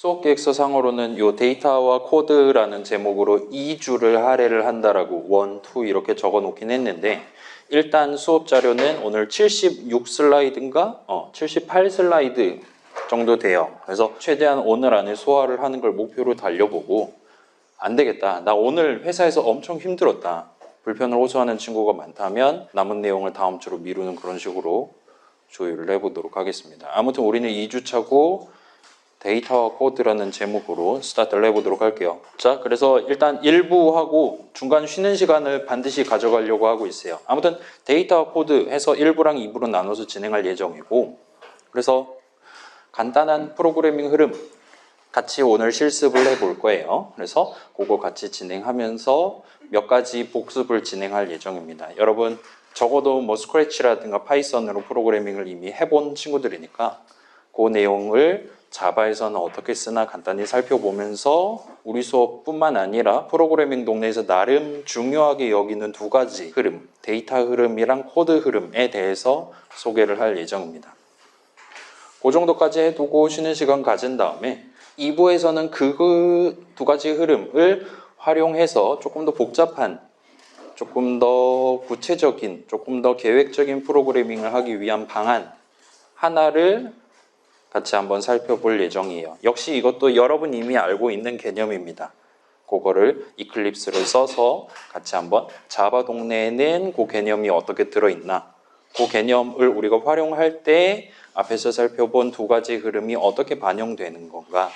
수업 계획서상으로는 요 데이터와 코드라는 제목으로 2주를 할애를 한다라고 1, 2 이렇게 적어 놓긴 했는데 일단 수업 자료는 오늘 76슬라이드인가? 78슬라이드 정도 돼요. 그래서 최대한 오늘 안에 소화를 하는 걸 목표로 달려보고 안 되겠다. 나 오늘 회사에서 엄청 힘들었다. 불편을 호소하는 친구가 많다면 남은 내용을 다음 주로 미루는 그런 식으로 조율을 해보도록 하겠습니다. 아무튼 우리는 2주차고 데이터와 코드라는 제목으로 스타트를 해보도록 할게요. 자, 그래서 일단 1부 하고 중간 쉬는 시간을 반드시 가져가려고 하고 있어요. 아무튼 데이터와 코드 해서 1부랑 2부로 나눠서 진행할 예정이고, 그래서 간단한 프로그래밍 흐름 같이 오늘 실습을 해볼 거예요. 그래서 그거 같이 진행하면서 몇 가지 복습을 진행할 예정입니다. 여러분 적어도 뭐 스크래치라든가 파이썬으로 프로그래밍을 이미 해본 친구들이니까 그 내용을 자바에서는 어떻게 쓰나 간단히 살펴보면서 우리 수업뿐만 아니라 프로그래밍 동네에서 나름 중요하게 여기는 두 가지 흐름, 데이터 흐름이랑 코드 흐름에 대해서 소개를 할 예정입니다. 그 정도까지 해두고 쉬는 시간 가진 다음에 2부에서는 그 두 가지 흐름을 활용해서 조금 더 복잡한, 조금 더 구체적인, 조금 더 계획적인 프로그래밍을 하기 위한 방안 하나를 같이 한번 살펴볼 예정이에요. 역시 이것도 여러분 이미 알고 있는 개념입니다. 그거를 이클립스를 써서 같이 한번 자바 동네에는 그 개념이 어떻게 들어있나, 그 개념을 우리가 활용할 때 앞에서 살펴본 두 가지 흐름이 어떻게 반영되는 건가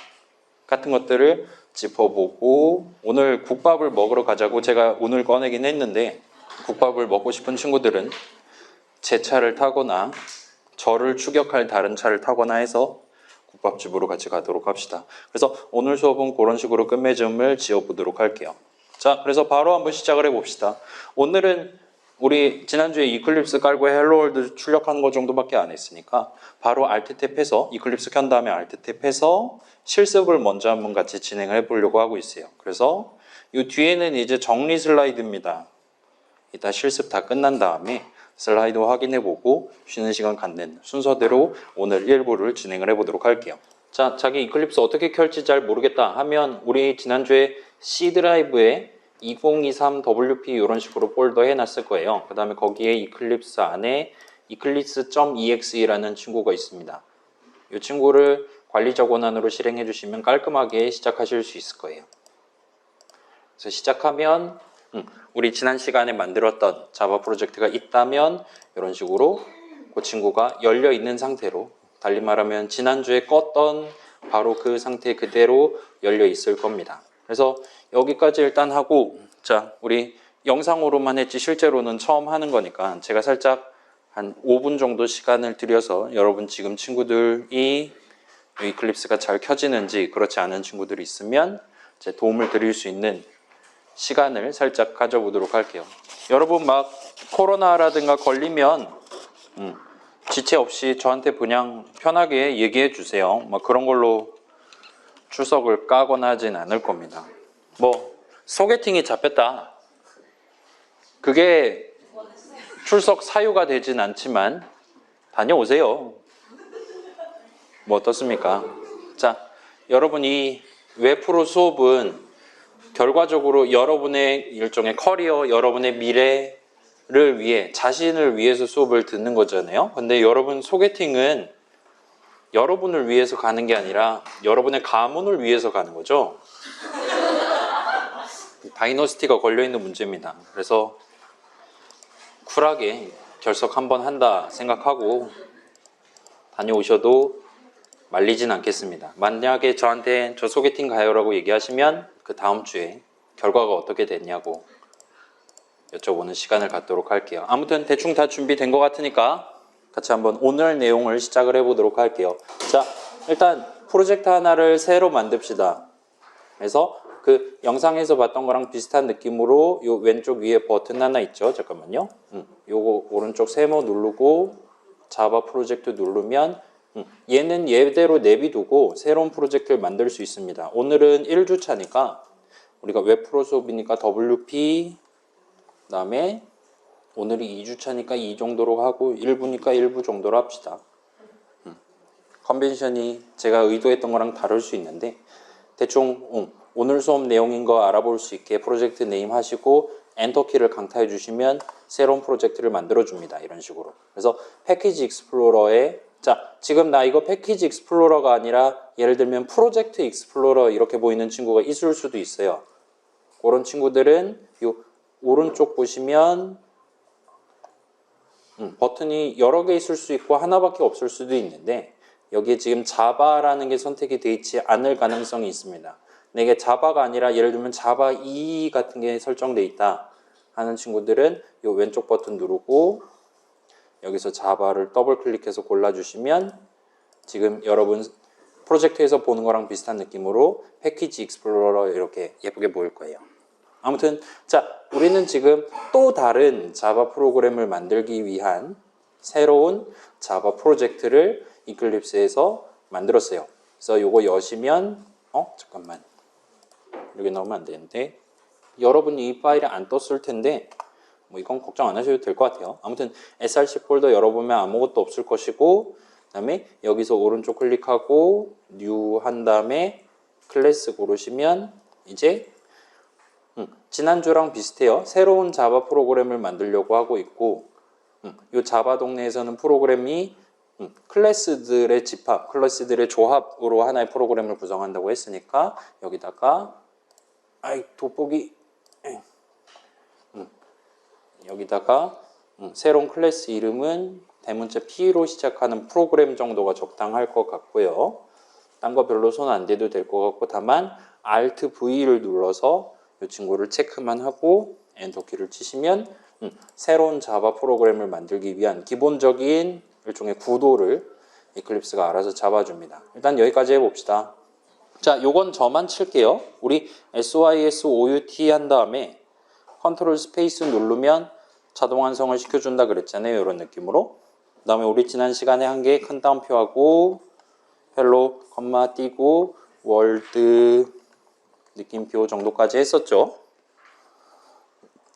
같은 것들을 짚어보고, 오늘 국밥을 먹으러 가자고 제가 오늘 꺼내긴 했는데 국밥을 먹고 싶은 친구들은 제 차를 타거나 저를 추격할 다른 차를 타거나 해서 국밥집으로 같이 가도록 합시다. 그래서 오늘 수업은 그런 식으로 끝맺음을 지어보도록 할게요. 자, 그래서 바로 한번 시작을 해봅시다. 오늘은 우리 지난주에 이클립스 깔고 헬로월드 출력한 거 정도밖에 안 했으니까 바로 Alt 탭해서 이클립스 켠 다음에 Alt 탭해서 실습을 먼저 한번 같이 진행을 해보려고 하고 있어요. 그래서 이 뒤에는 이제 정리 슬라이드입니다. 이따 실습 다 끝난 다음에 슬라이드 확인해보고 쉬는 시간 갖는 순서대로 오늘 1부를 진행을 해보도록 할게요. 자, 자기 이클립스 어떻게 켤지 잘 모르겠다 하면 우리 지난주에 C 드라이브에 2023WP 이런 식으로 폴더 해놨을 거예요. 그 다음에 거기에 이클립스 안에 eclipse.exe라는 친구가 있습니다. 이 친구를 관리자 권한으로 실행해 주시면 깔끔하게 시작하실 수 있을 거예요. 그래서 시작하면 우리 지난 시간에 만들었던 자바 프로젝트가 있다면 이런 식으로 그 친구가 열려 있는 상태로, 달리 말하면 지난주에 껐던 바로 그 상태 그대로 열려 있을 겁니다. 그래서 여기까지 일단 하고, 자, 우리 영상으로만 했지 실제로는 처음 하는 거니까 제가 살짝 한 5분 정도 시간을 들여서 여러분 지금 친구들이 이클립스가 잘 켜지는지 그렇지 않은 친구들이 있으면 제 도움을 드릴 수 있는 시간을 살짝 가져보도록 할게요. 여러분 막 코로나라든가 걸리면 지체 없이 저한테 그냥 편하게 얘기해 주세요. 막 그런 걸로 출석을 까거나 하진 않을 겁니다. 뭐 소개팅이 잡혔다, 그게 출석 사유가 되진 않지만 다녀오세요. 뭐 어떻습니까? 자, 여러분 이 웹프로 수업은 결과적으로 여러분의 일종의 커리어, 여러분의 미래를 위해, 자신을 위해서 수업을 듣는 거잖아요. 근데 여러분 소개팅은 여러분을 위해서 가는 게 아니라 여러분의 가문을 위해서 가는 거죠. 다이너스티가 걸려있는 문제입니다. 그래서 쿨하게 결석 한번 한다 생각하고 다녀오셔도 말리진 않겠습니다. 만약에 저한테 저 소개팅 가요라고 얘기하시면 그 다음 주에 결과가 어떻게 됐냐고 여쭤보는 시간을 갖도록 할게요. 아무튼 대충 다 준비된 것 같으니까 같이 한번 오늘 내용을 시작을 해보도록 할게요. 자, 일단 프로젝트 하나를 새로 만듭시다. 그래서 그 영상에서 봤던 거랑 비슷한 느낌으로 요 왼쪽 위에 버튼 하나 있죠. 잠깐만요. 요거 오른쪽 세모 누르고 자바 프로젝트 누르면 얘는 얘대로 내비두고 새로운 프로젝트를 만들 수 있습니다. 오늘은 1주차니까 우리가 웹프로 수업이니까 WP, 그 다음에 오늘이 2주차니까 이 정도로 하고 1부니까 1부 정도로 합시다. 컨벤션이 제가 의도했던 거랑 다를 수 있는데 대충 오늘 수업 내용인 거 알아볼 수 있게 프로젝트 네임 하시고 엔터키를 강타해 주시면 새로운 프로젝트를 만들어 줍니다. 이런 식으로. 그래서 패키지 익스플로러에 자, 지금 나 이거 패키지 익스플로러가 아니라 예를 들면 프로젝트 익스플로러 이렇게 보이는 친구가 있을 수도 있어요. 그런 친구들은 요 오른쪽 보시면 버튼이 여러 개 있을 수 있고 하나밖에 없을 수도 있는데 여기에 지금 자바라는 게 선택이 되어 있지 않을 가능성이 있습니다. 내게 자바가 아니라 예를 들면 자바 2 같은 게 설정되어 있다 하는 친구들은 이 왼쪽 버튼 누르고 여기서 자바를 더블 클릭해서 골라주시면 지금 여러분 프로젝트에서 보는 거랑 비슷한 느낌으로 패키지 익스플로러 이렇게 예쁘게 보일 거예요. 아무튼 자, 우리는 지금 또 다른 자바 프로그램을 만들기 위한 새로운 자바 프로젝트를 이클립스에서 만들었어요. 그래서 요거 여시면 잠깐만 여기 넣으면 안 되는데 여러분이 이 파일이 안 떴을 텐데 뭐 이건 걱정 안 하셔도 될 것 같아요. 아무튼 src 폴더 열어보면 아무것도 없을 것이고 그 다음에 여기서 오른쪽 클릭하고 뉴 한 다음에 클래스 고르시면 이제 지난주랑 비슷해요. 새로운 자바 프로그램을 만들려고 하고 있고 이 자바 동네에서는 프로그램이 클래스들의 집합, 클래스들의 조합으로 하나의 프로그램을 구성한다고 했으니까 여기다가 돋보기 여기다가 새로운 클래스 이름은 대문자 P로 시작하는 프로그램 정도가 적당할 것 같고요. 딴 거 별로 손 안 대도 될 것 같고 다만 Alt V를 눌러서 이 친구를 체크만 하고 엔터키를 치시면 새로운 자바 프로그램을 만들기 위한 기본적인 일종의 구도를 이클립스가 알아서 잡아줍니다. 일단 여기까지 해봅시다. 자, 요건 저만 칠게요. 우리 SYSOUT 한 다음에 컨트롤 스페이스 누르면 자동 완성을 시켜준다 그랬잖아요. 이런 느낌으로. 그 다음에 우리 지난 시간에 한 게 큰 따옴표하고 헬로, 컴마 띄고 월드 느낌표 정도까지 했었죠.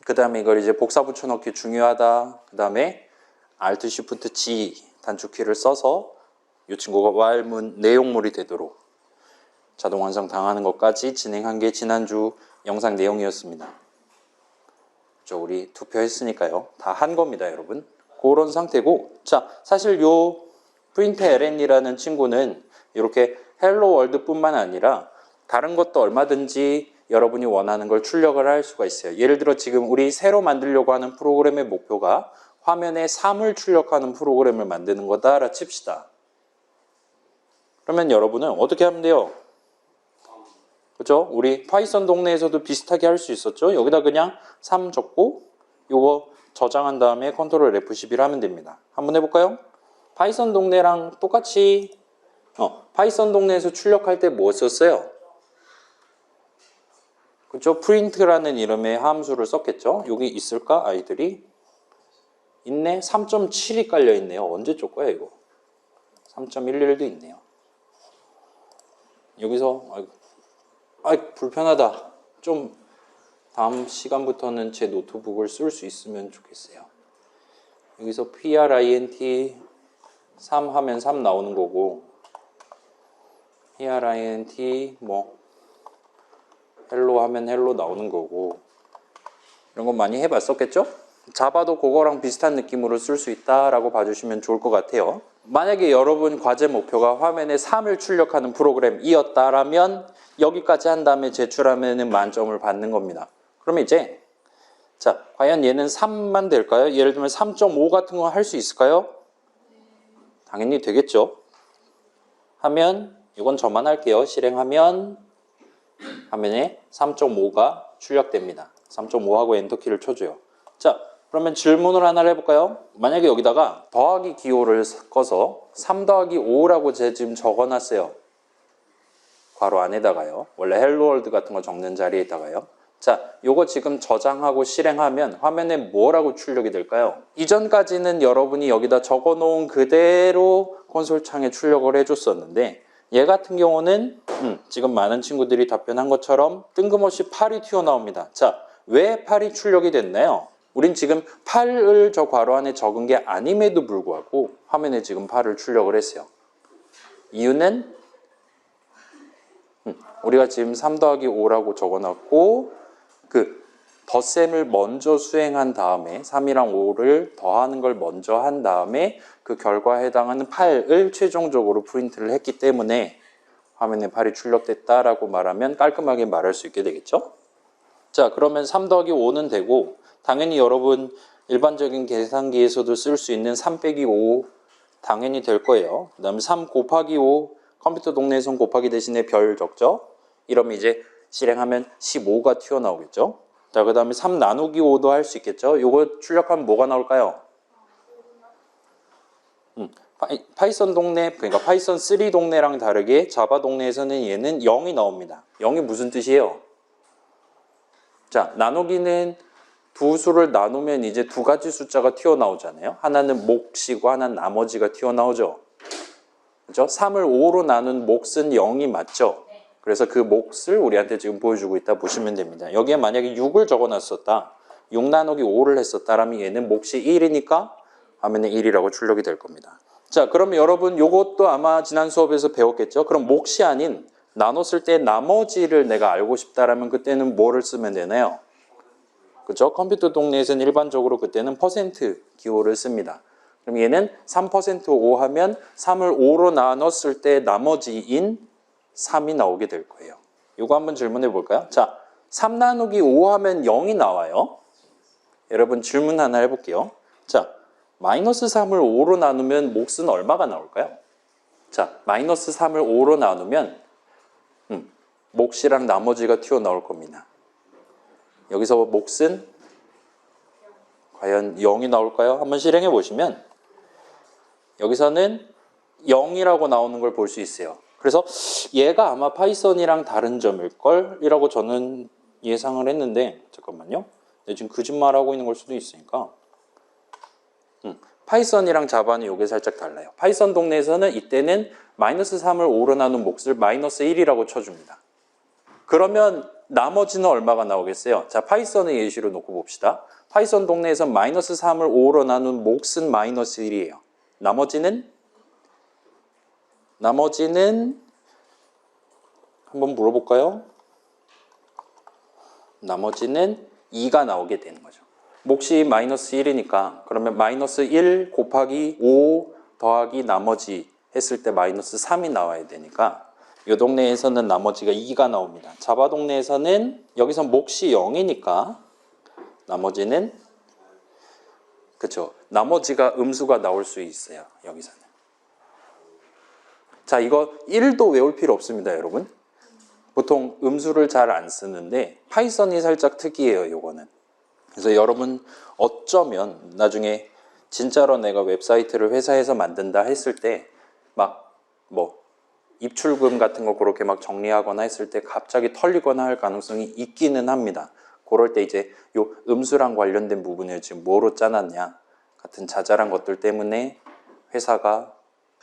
그 다음에 이걸 이제 복사 붙여넣기 중요하다. 그 다음에 Alt Shift G 단축키를 써서 이 친구가 while문 내용물이 되도록 자동 완성 당하는 것까지 진행한 게 지난주 영상 내용이었습니다. 우리 투표했으니까요. 다 한 겁니다, 여러분. 그런 상태고, 자, 사실 요 println이라는 친구는 이렇게 헬로 월드뿐만 아니라 다른 것도 얼마든지 여러분이 원하는 걸 출력을 할 수가 있어요. 예를 들어 지금 우리 새로 만들려고 하는 프로그램의 목표가 화면에 3을 출력하는 프로그램을 만드는 거다라 칩시다. 그러면 여러분은 어떻게 하면 돼요? 그죠? 우리 파이썬 동네에서도 비슷하게 할 수 있었죠? 여기다 그냥 3 적고 요거 저장한 다음에 컨트롤 F11 하면 됩니다. 한번 해볼까요? 파이썬 동네랑 똑같이 파이썬 동네에서 출력할 때 뭐 썼어요? 그죠? print라는 이름의 함수를 썼겠죠? 여기 있을까? 아이들이? 있네? 3.7이 깔려있네요. 언제 쪽 거야 이거? 3.11도 있네요. 여기서 불편하다. 좀 다음 시간부터는 제 노트북을 쓸 수 있으면 좋겠어요. 여기서 print 3 하면 3 나오는 거고 print 헬로 하면 헬로 나오는 거고 이런 거 많이 해봤었겠죠? 자바도 그거랑 비슷한 느낌으로 쓸 수 있다라고 봐주시면 좋을 것 같아요. 만약에 여러분 과제 목표가 화면에 3을 출력하는 프로그램이었다라면 여기까지 한 다음에 제출하면 만점을 받는 겁니다. 그러면 이제 자, 과연 얘는 3만 될까요? 예를 들면 3.5 같은 거 할 수 있을까요? 당연히 되겠죠. 하면 이건 저만 할게요. 실행하면 화면에 3.5가 출력됩니다. 3.5하고 엔터키를 쳐줘요. 자, 그러면 질문을 하나 해볼까요? 만약에 여기다가 더하기 기호를 섞어서 3 더하기 5라고 제가 지금 적어놨어요. 괄호 안에다가요. 원래 헬로월드 같은 거 적는 자리에다가요. 자, 요거 지금 저장하고 실행하면 화면에 뭐라고 출력이 될까요? 이전까지는 여러분이 여기다 적어놓은 그대로 콘솔 창에 출력을 해줬었는데 얘 같은 경우는 지금 많은 친구들이 답변한 것처럼 뜬금없이 8이 튀어나옵니다. 자, 왜 8이 출력이 됐나요? 우린 지금 8을 저 괄호 안에 적은 게 아님에도 불구하고 화면에 지금 8을 출력을 했어요. 이유는 우리가 지금 3 더하기 5라고 적어놨고 그 덧셈을 먼저 수행한 다음에 3이랑 5를 더하는 걸 먼저 한 다음에 그 결과에 해당하는 8을 최종적으로 프린트를 했기 때문에 화면에 8이 출력됐다라고 말하면 깔끔하게 말할 수 있게 되겠죠. 자, 그러면 3 더하기 5는 되고 당연히 여러분 일반적인 계산기에서도 쓸 수 있는 3 빼기 5 당연히 될 거예요. 그 다음에 3 곱하기 5 컴퓨터 동네에선 곱하기 대신에 별 적죠. 이러면 이제 실행하면 15가 튀어나오겠죠. 자, 그 다음에 3 나누기 5도 할 수 있겠죠. 요거 출력하면 뭐가 나올까요? 파이썬 동네, 그러니까 파이썬 3 동네랑 다르게 자바 동네에서는 얘는 0이 나옵니다. 0이 무슨 뜻이에요? 자, 나누기는 두 수를 나누면 이제 두 가지 숫자가 튀어나오잖아요. 하나는 몫이고 하나는 나머지가 튀어나오죠. 그렇죠? 3을 5로 나눈 몫은 0이 맞죠? 그래서 그 몫을 우리한테 지금 보여주고 있다 보시면 됩니다. 여기에 만약에 6을 적어놨었다. 6 나누기 5를 했었다라면 얘는 몫이 1이니까 화면에 1이라고 출력이 될 겁니다. 자, 그럼 여러분 요것도 아마 지난 수업에서 배웠겠죠? 그럼 몫이 아닌 나눴을 때 나머지를 내가 알고 싶다라면 그때는 뭐를 쓰면 되나요? 그렇죠? 컴퓨터 동네에서는 일반적으로 그때는 퍼센트 기호를 씁니다. 그럼 얘는 3% 5 하면 3을 5로 나눴을 때 나머지인 3이 나오게 될 거예요. 이거 한번 질문해 볼까요? 자, 3 나누기 5 하면 0이 나와요. 여러분 질문 하나 해볼게요. 자, 마이너스 3을 5로 나누면 몫은 얼마가 나올까요? 자, 마이너스 3을 5로 나누면 몫이랑 나머지가 튀어나올 겁니다. 여기서 몫은 과연 0이 나올까요? 한번 실행해 보시면 여기서는 0이라고 나오는 걸 볼 수 있어요. 그래서 얘가 아마 파이썬이랑 다른 점일걸? 이라고 저는 예상을 했는데 잠깐만요. 지금 거짓말하고 있는 걸 수도 있으니까 파이썬이랑 자바는 이게 살짝 달라요. 파이썬 동네에서는 이때는 마이너스 3을 5로 나눈 몫을 마이너스 1이라고 쳐줍니다. 그러면 나머지는 얼마가 나오겠어요? 자, 파이썬을 예시로 놓고 봅시다. 파이썬 동네에서 마이너스 3을 5로 나눈 몫은 마이너스 1이에요. 나머지는 한번 물어볼까요? 나머지는 2가 나오게 되는 거죠. 몫이 마이너스 1이니까 그러면 마이너스 1 곱하기 5 더하기 나머지 했을 때 마이너스 3이 나와야 되니까 이 동네에서는 나머지가 2가 나옵니다. 자바 동네에서는 여기서 몫이 0이니까 나머지는 그렇죠. 나머지가 음수가 나올 수 있어요. 여기서는. 자, 이거 1도 외울 필요 없습니다, 여러분. 보통 음수를 잘 안 쓰는데 파이썬이 살짝 특이해요, 요거는. 그래서 여러분 어쩌면 나중에 진짜로 내가 웹사이트를 회사에서 만든다 했을 때 막 뭐 입출금 같은 거 그렇게 막 정리하거나 했을 때 갑자기 털리거나 할 가능성이 있기는 합니다. 그럴 때 이제 요 음수랑 관련된 부분을 지금 뭐로 짜놨냐 같은 자잘한 것들 때문에 회사가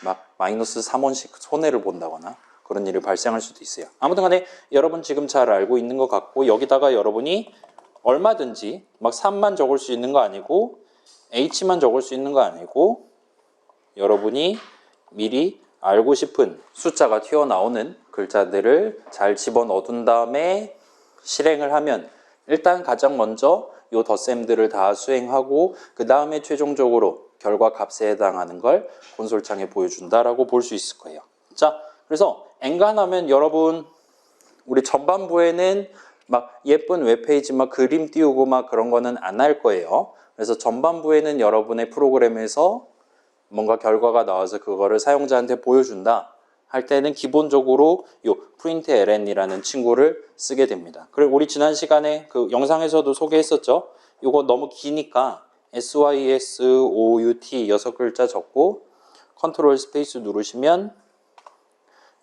막 마이너스 3원씩 손해를 본다거나 그런 일이 발생할 수도 있어요. 아무튼 간에 여러분 지금 잘 알고 있는 것 같고 여기다가 여러분이 얼마든지 막 3만 적을 수 있는 거 아니고 H만 적을 수 있는 거 아니고 여러분이 미리 알고 싶은 숫자가 튀어나오는 글자들을 잘 집어넣은 다음에 실행을 하면 일단 가장 먼저 요 덧셈들을 다 수행하고 그 다음에 최종적으로 결과 값에 해당하는 걸 콘솔창에 보여준다라고 볼 수 있을 거예요. 자, 그래서 엔간하면 여러분 우리 전반부에는 막 예쁜 웹페이지 막 그림 띄우고 막 그런 거는 안 할 거예요. 그래서 전반부에는 여러분의 프로그램에서 뭔가 결과가 나와서 그거를 사용자한테 보여준다 할 때는 기본적으로 요 println이라는 친구를 쓰게 됩니다. 그리고 우리 지난 시간에 그 영상에서도 소개했었죠. 이거 너무 기니까 SYSOUT 6글자 적고 컨트롤 스페이스 누르시면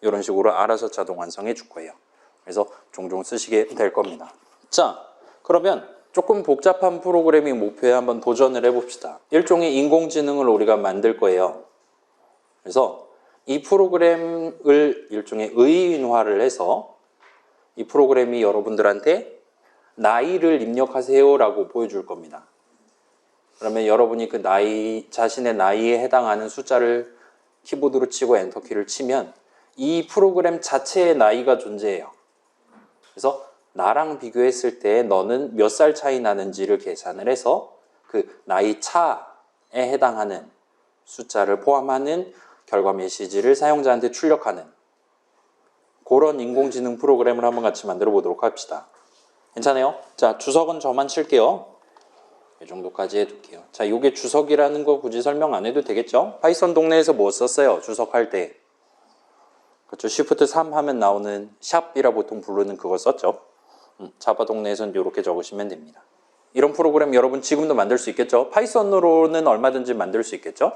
이런 식으로 알아서 자동 완성해 줄 거예요. 그래서 종종 쓰시게 될 겁니다. 자, 그러면 조금 복잡한 프로그래밍 목표에 한번 도전을 해봅시다. 일종의 인공지능을 우리가 만들 거예요. 그래서 이 프로그램을 일종의 의인화를 해서 이 프로그램이 여러분들한테 나이를 입력하세요 라고 보여줄 겁니다. 그러면 여러분이 그 나이, 자신의 나이에 해당하는 숫자를 키보드로 치고 엔터키를 치면 이 프로그램 자체의 나이가 존재해요. 그래서 나랑 비교했을 때 너는 몇 살 차이 나는지를 계산을 해서 그 나이 차에 해당하는 숫자를 포함하는 결과 메시지를 사용자한테 출력하는 그런 인공지능 프로그램을 한번 같이 만들어 보도록 합시다. 괜찮아요? 자, 주석은 저만 칠게요. 이 정도까지 해둘게요. 자, 이게 주석이라는 거 굳이 설명 안 해도 되겠죠? 파이썬 동네에서 뭐 썼어요? 주석할 때. 그렇죠. Shift 3 하면 나오는 샵이라 보통 부르는 그거 썼죠. 자바 동네에서는 이렇게 적으시면 됩니다. 이런 프로그램 여러분 지금도 만들 수 있겠죠? 파이썬으로는 얼마든지 만들 수 있겠죠?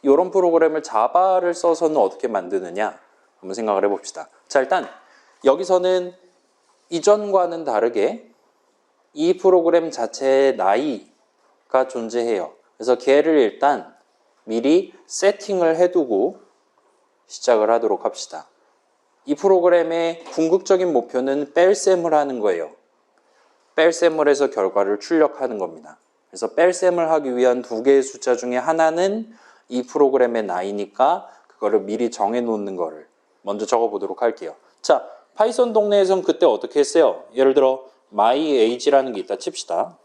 이런 프로그램을 자바를 써서는 어떻게 만드느냐? 한번 생각을 해봅시다. 자, 일단 여기서는 이전과는 다르게 이 프로그램 자체의 나이가 존재해요. 그래서 걔를 일단 미리 세팅을 해두고 시작을 하도록 합시다. 이 프로그램의 궁극적인 목표는 뺄셈을 하는 거예요. 뺄셈을 해서 결과를 출력하는 겁니다. 그래서 뺄셈을 하기 위한 두 개의 숫자 중에 하나는 이 프로그램의 나이니까 그거를 미리 정해 놓는 거를 먼저 적어 보도록 할게요. 자, 파이썬 동네에선 그때 어떻게 했어요? 예를 들어 my age라는 게 있다 칩시다.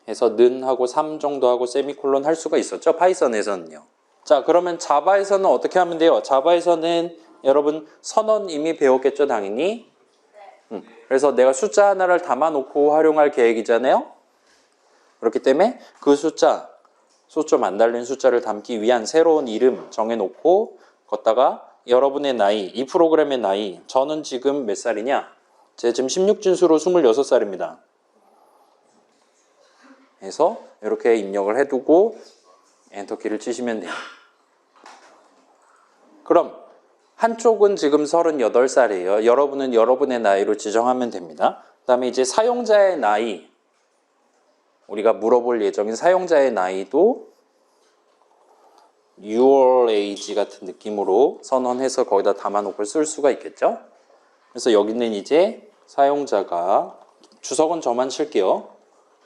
해서 는 하고 3 정도 하고 세미콜론 할 수가 있었죠. 파이썬에서는요. 자, 그러면 자바에서는 어떻게 하면 돼요? 자바에서는 여러분 선언 이미 배웠겠죠, 당연히. 그래서 내가 숫자 하나를 담아놓고 활용할 계획이잖아요. 그렇기 때문에 그 숫자, 소점 안 달린 숫자를 담기 위한 새로운 이름 정해놓고 걷다가 여러분의 나이, 이 프로그램의 나이, 저는 지금 몇 살이냐? 제가 지금 16진수로 26살입니다. 해서 이렇게 입력을 해두고 엔터키를 치시면 돼요. 그럼 한쪽은 지금 38살이에요. 여러분은 여러분의 나이로 지정하면 됩니다. 그 다음에 이제 사용자의 나이, 우리가 물어볼 예정인 사용자의 나이도 your age 같은 느낌으로 선언해서 거기다 담아놓고 쓸 수가 있겠죠. 그래서 여기는 이제 사용자가 주석은 저만 칠게요.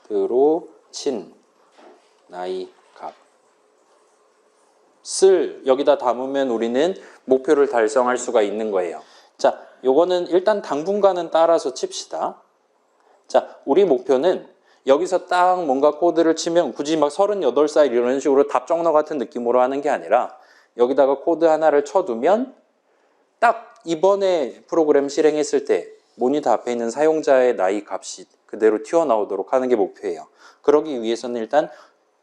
드로 친 나이 값을 여기다 담으면 우리는 목표를 달성할 수가 있는 거예요. 자, 요거는 일단 당분간은 따라서 칩시다. 자, 우리 목표는 여기서 딱 뭔가 코드를 치면 굳이 막 38살 이런 식으로 답정너 같은 느낌으로 하는 게 아니라 여기다가 코드 하나를 쳐두면 딱 이번에 프로그램 실행했을 때 모니터 앞에 있는 사용자의 나이 값이 그대로 튀어나오도록 하는 게 목표예요. 그러기 위해서는 일단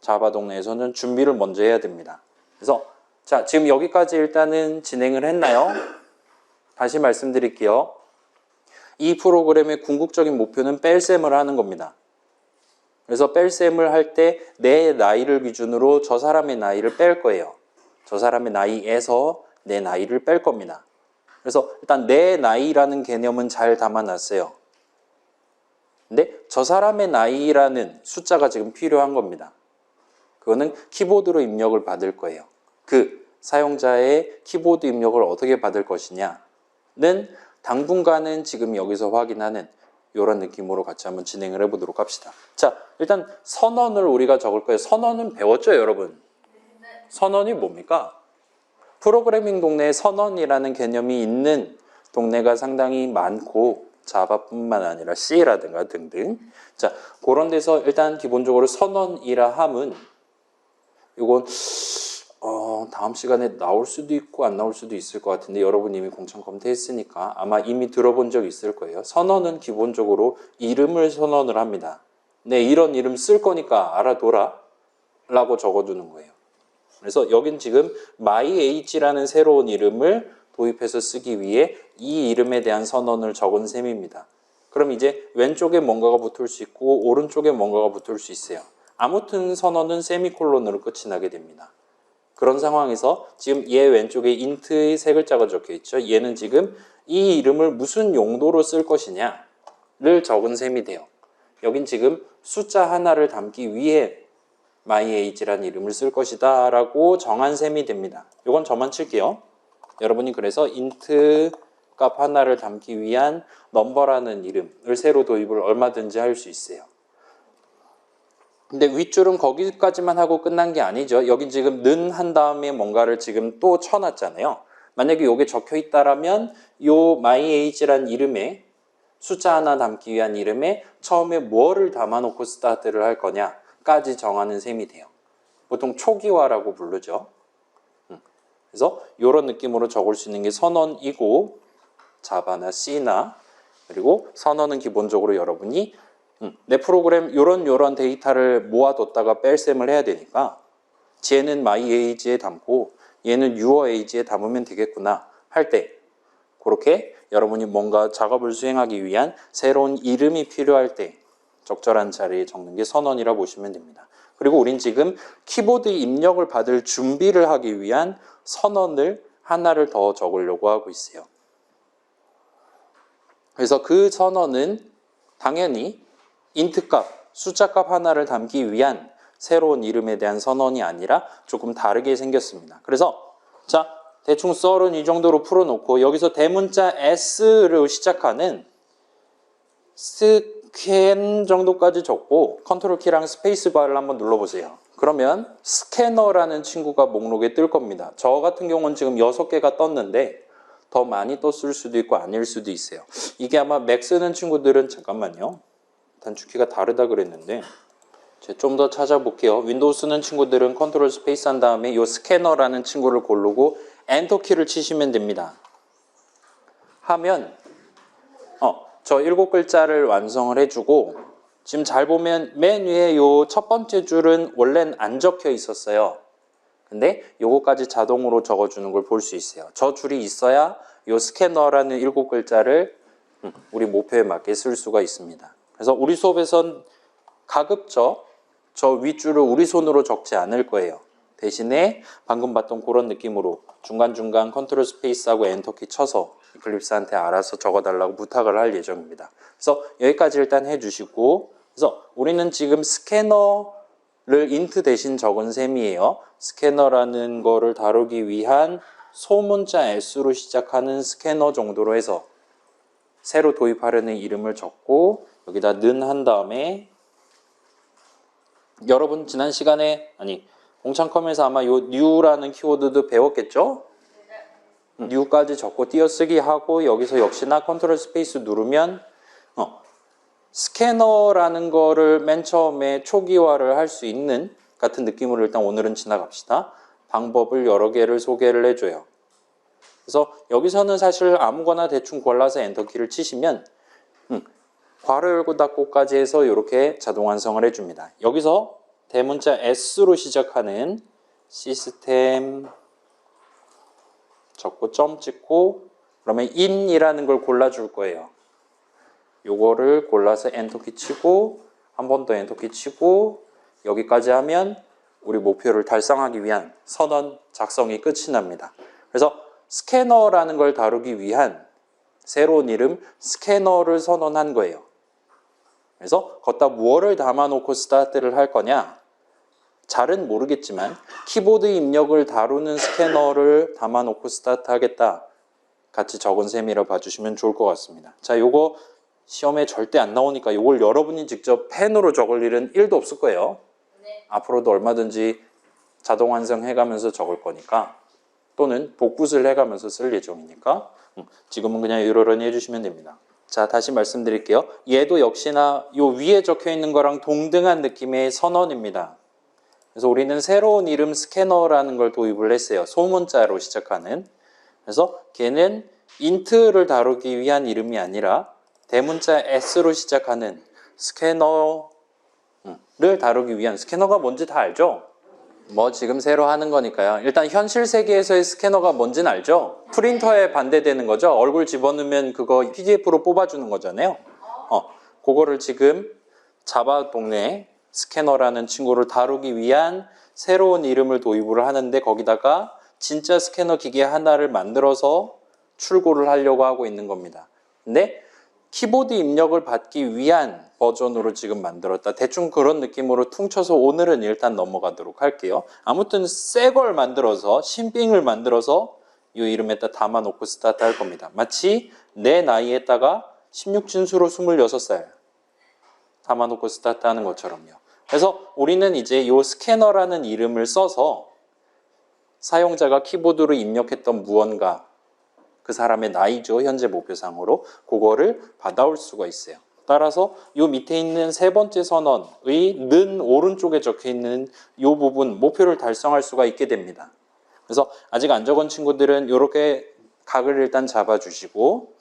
자바 동네에서는 준비를 먼저 해야 됩니다. 그래서 자, 지금 여기까지 일단은 진행을 했나요? 다시 말씀드릴게요. 이 프로그램의 궁극적인 목표는 뺄셈을 하는 겁니다. 그래서 뺄셈을 할 때 내 나이를 기준으로 저 사람의 나이를 뺄 거예요. 저 사람의 나이에서 내 나이를 뺄 겁니다. 그래서 일단 내 나이라는 개념은 잘 담아놨어요. 근데 저 사람의 나이라는 숫자가 지금 필요한 겁니다. 그거는 키보드로 입력을 받을 거예요. 그 사용자의 키보드 입력을 어떻게 받을 것이냐는 당분간은 지금 여기서 확인하는 이런 느낌으로 같이 한번 진행을 해보도록 합시다. 자, 일단 선언을 우리가 적을 거예요. 선언은 배웠죠, 여러분? 선언이 뭡니까? 프로그래밍 동네에 선언이라는 개념이 있는 동네가 상당히 많고 자바뿐만 아니라 C라든가 등등. 자, 그런 데서 일단 기본적으로 선언이라 함은 이건 다음 시간에 나올 수도 있고 안 나올 수도 있을 것 같은데 여러분 이미 공청 검토했으니까 아마 이미 들어본 적 있을 거예요. 선언은 기본적으로 이름을 선언을 합니다. 네, 이런 이름 쓸 거니까 알아둬라 라고 적어두는 거예요. 그래서 여긴 지금 myH라는 새로운 이름을 도입해서 쓰기 위해 이 이름에 대한 선언을 적은 셈입니다. 그럼 이제 왼쪽에 뭔가가 붙을 수 있고 오른쪽에 뭔가가 붙을 수 있어요. 아무튼 선언은 세미콜론으로 끝이 나게 됩니다. 그런 상황에서 지금 얘 왼쪽에 int의 세 글자가 적혀 있죠. 얘는 지금 이 이름을 무슨 용도로 쓸 것이냐를 적은 셈이 돼요. 여긴 지금 숫자 하나를 담기 위해 myAge라는 이름을 쓸 것이다 라고 정한 셈이 됩니다. 이건 저만 칠게요. 여러분이 그래서 int 값 하나를 담기 위한 넘버라는 이름을 새로 도입을 얼마든지 할 수 있어요. 근데 윗줄은 거기까지만 하고 끝난 게 아니죠. 여긴 지금 는 한 다음에 뭔가를 지금 또 쳐놨잖아요. 만약에 요게 적혀 있다라면 요 myAge란 이름에 숫자 하나 담기 위한 이름에 처음에 뭐를 담아놓고 스타트를 할 거냐까지 정하는 셈이 돼요. 보통 초기화라고 부르죠. 그래서 이런 느낌으로 적을 수 있는 게 선언이고 자바나 C나 그리고 선언은 기본적으로 여러분이 내 프로그램 요런 데이터를 모아뒀다가 뺄셈을 해야 되니까 쟤는 myAge에 담고 얘는 yourAge에 담으면 되겠구나 할 때 그렇게 여러분이 뭔가 작업을 수행하기 위한 새로운 이름이 필요할 때 적절한 자리에 적는 게 선언이라고 보시면 됩니다. 그리고 우린 지금 키보드 입력을 받을 준비를 하기 위한 선언을 하나를 더 적으려고 하고 있어요. 그래서 그 선언은 당연히 int 값, 숫자 값 하나를 담기 위한 새로운 이름에 대한 선언이 아니라 조금 다르게 생겼습니다. 그래서 자, 대충 썰은 이 정도로 풀어놓고 여기서 대문자 S를 시작하는 스캔 정도까지 적고 컨트롤 키랑 스페이스 바를 한번 눌러보세요. 그러면 스캐너라는 친구가 목록에 뜰 겁니다. 저 같은 경우는 지금 6개가 떴는데 더 많이 떴을 수도 있고 아닐 수도 있어요. 이게 아마 맥 쓰는 친구들은 잠깐만요. 단축키가 다르다 그랬는데 제가 좀 더 찾아볼게요. 윈도우 쓰는 친구들은 컨트롤 스페이스 한 다음에 이 스캐너라는 친구를 고르고 엔터 키를 치시면 됩니다. 하면 저 7글자를 완성을 해주고 지금 잘 보면 맨 위에 요 첫 번째 줄은 원래는 안 적혀 있었어요. 근데 요거까지 자동으로 적어주는 걸 볼 수 있어요. 저 줄이 있어야 요 스캐너라는 7글자를 우리 목표에 맞게 쓸 수가 있습니다. 그래서 우리 수업에선 가급적 저 윗줄을 우리 손으로 적지 않을 거예요. 대신에 방금 봤던 그런 느낌으로 중간중간 컨트롤 스페이스하고 엔터키 쳐서 이클립스한테 알아서 적어달라고 부탁을 할 예정입니다. 그래서 여기까지 일단 해주시고 그래서 우리는 지금 스캐너를 int 대신 적은 셈이에요. 스캐너라는 거를 다루기 위한 소문자 S로 시작하는 스캐너 정도로 해서 새로 도입하려는 이름을 적고 여기다 는 한 다음에 여러분 지난 시간에 공창컴에서 아마 요 new라는 키워드도 배웠겠죠? new까지 적고 띄어쓰기 하고 여기서 역시나 컨트롤 스페이스 누르면 스캐너라는 거를 맨 처음에 초기화를 할 수 있는 같은 느낌으로 일단 오늘은 지나갑시다. 방법을 여러 개를 소개를 해줘요. 그래서 여기서는 사실 아무거나 대충 골라서 엔터키를 치시면 괄호 열고 닫고까지 해서 이렇게 자동 완성을 해줍니다. 여기서 대문자 S로 시작하는 시스템 적고 점 찍고 그러면 in이라는 걸 골라줄 거예요. 요거를 골라서 엔터키 치고 한 번 더 엔터키 치고 여기까지 하면 우리 목표를 달성하기 위한 선언 작성이 끝이 납니다. 그래서 스캐너라는 걸 다루기 위한 새로운 이름 스캐너를 선언한 거예요. 그래서 걷다 무엇을 담아놓고 스타트를 할 거냐? 잘은 모르겠지만 키보드 입력을 다루는 스캐너를 담아놓고 스타트 하겠다. 같이 적은 셈이라 봐주시면 좋을 것 같습니다. 자, 요거 시험에 절대 안 나오니까 요걸 여러분이 직접 펜으로 적을 일은 1도 없을 거예요. 네. 앞으로도 얼마든지 자동 완성해가면서 적을 거니까 또는 복붙을 해가면서 쓸 예정이니까 지금은 그냥 이러려니 해주시면 됩니다. 자, 다시 말씀드릴게요. 얘도 역시나 요 위에 적혀 있는 거랑 동등한 느낌의 선언입니다. 그래서 우리는 새로운 이름 스캐너라는 걸 도입을 했어요. 소문자로 시작하는. 그래서 걔는 int를 다루기 위한 이름이 아니라 대문자 S로 시작하는 스캐너를 다루기 위한 스캐너가 뭔지 다 알죠? 뭐 지금 새로 하는 거니까요. 일단 현실 세계에서의 스캐너가 뭔지는 알죠? 프린터에 반대되는 거죠. 얼굴 집어넣으면 그거 PDF로 뽑아주는 거잖아요. 그거를 지금 자바 동네 스캐너라는 친구를 다루기 위한 새로운 이름을 도입을 하는데 거기다가 진짜 스캐너 기계 하나를 만들어서 출고를 하려고 하고 있는 겁니다. 근데 키보드 입력을 받기 위한 버전으로 지금 만들었다. 대충 그런 느낌으로 퉁쳐서 오늘은 일단 넘어가도록 할게요. 아무튼 새 걸 만들어서 신빙을 만들어서 이 이름에다 담아놓고 스타트 할 겁니다. 마치 내 나이에다가 16진수로 26살 담아놓고 스타트 하는 것처럼요. 그래서 우리는 이제 이 스캐너라는 이름을 써서 사용자가 키보드로 입력했던 무언가, 그 사람의 나이죠. 현재 목표상으로. 그거를 받아올 수가 있어요. 따라서 이 밑에 있는 세 번째 선언의 는 오른쪽에 적혀 있는 이 부분, 목표를 달성할 수가 있게 됩니다. 그래서 아직 안 적은 친구들은 이렇게 각을 일단 잡아주시고,